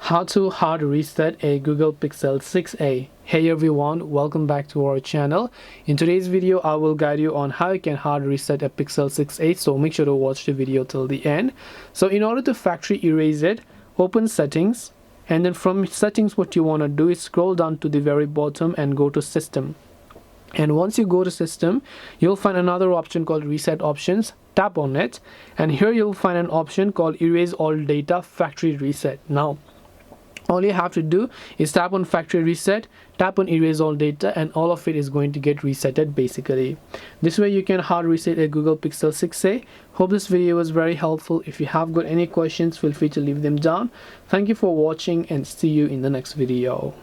How to hard reset a Google Pixel 6a. Hey everyone, welcome back to our channel. In today's video I will guide you on how you can hard reset a Pixel 6a, so make sure to watch the video till the end. So in order to factory erase it, open settings, and then from settings what you want to do is scroll down to the very bottom and go to system. And once you go to system, you'll find another option called reset options. Tap on it, and here you'll find an option called erase all data factory reset. Now all you have to do is tap on factory reset, tap on erase all data, and all of it is going to get resetted basically. This way you can hard reset a Google Pixel 6a. Hope this video was very helpful. If you have got any questions, feel free to leave them down. Thank you for watching and see you in the next video.